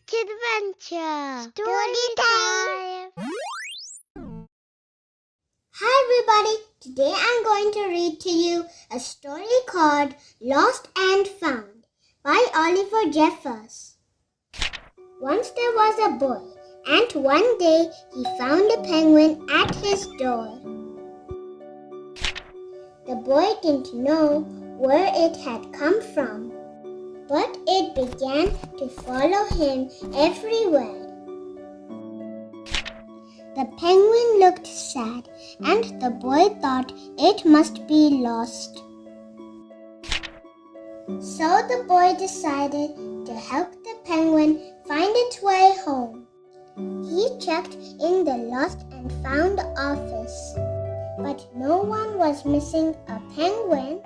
adventure. Storytime. Hi everybody, today I'm going to read to you a story called Lost and Found by Oliver Jeffers. Once there was a boy, and one day he found a penguin at his door. The boy didn't know where it had come from, but it began to follow him everywhere. The penguin looked sad, and the boy thought it must be lost. So the boy decided to help the penguin find its way home. He checked in the Lost and Found office, but no one was missing a penguin.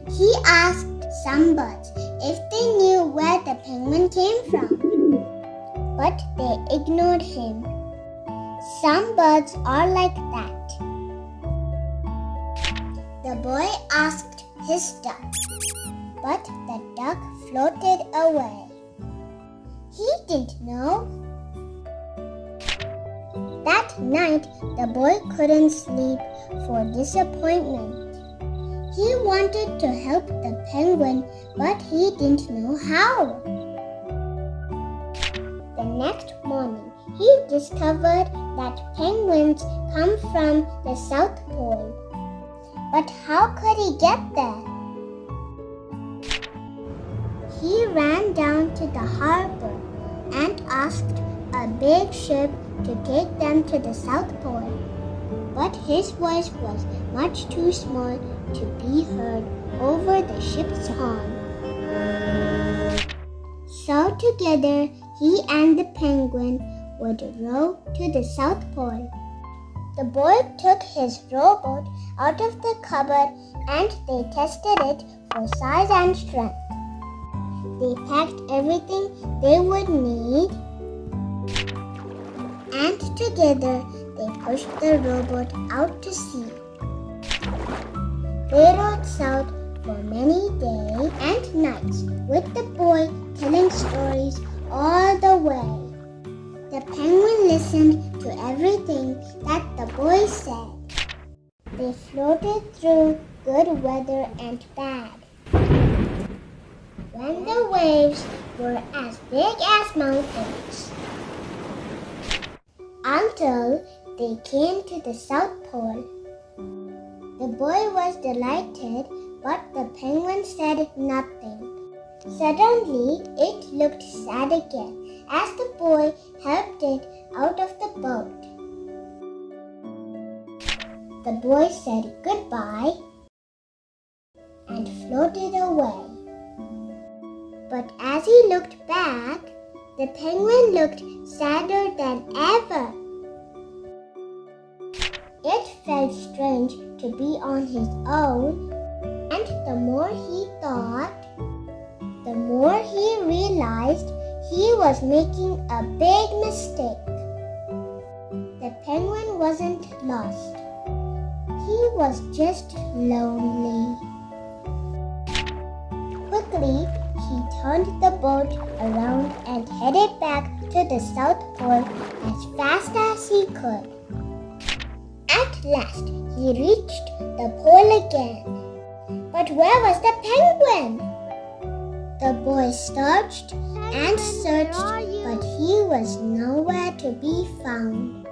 He asked some birds if they knew where the penguin came from, but they ignored him. Some birds are like that. The boy asked his duck, but the duck floated away. He didn't know. That night, the boy couldn't sleep for disappointment. He wanted to help the penguin, but he didn't know how. The next morning, he discovered that penguins come from the South Pole. But how could he get there? He ran down to the harbor and asked a big ship to take them to the South Pole. But his voice was much too small to be heard over the ship's horn. So together, he and the penguin would row to the South Pole. The boy took his rowboat out of the cupboard and they tested it for size and strength. They packed everything they would need, and together they pushed the rowboat out to sea. They rowed south for many days and nights with the boy telling stories all the way. The penguin listened to everything that the boy said. They floated through good weather and bad. When the waves were as big as mountains, until they came to the South Pole. The boy was delighted, but the penguin said nothing. Suddenly, it looked sad again as the boy helped it out of the boat. The boy said goodbye and floated away. But as he looked back, the penguin looked sadder than ever. It felt strange to be on his own, and the more he thought, the more he realized he was making a big mistake. The penguin wasn't lost. He was just lonely. Quickly, he turned the boat around and headed back to the South Pole as fast as he could. At last, he reached the pole again. But where was the penguin? The boy searched and searched, but he was nowhere to be found.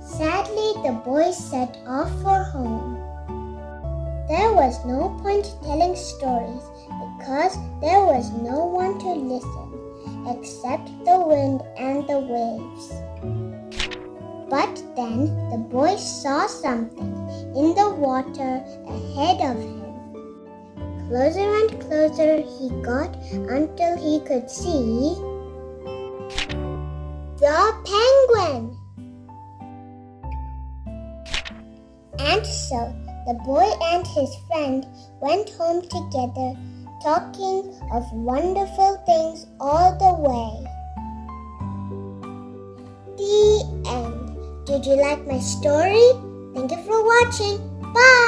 Sadly, the boy set off for home. There was no point telling stories because there was no one to listen except the wind and the waves. But then the boy saw something in the water ahead of him. Closer and closer he got until he could see the penguin. And so the boy and his friend went home together, talking of wonderful things all the way. The end. Did you like my story? Thank you for watching. Bye!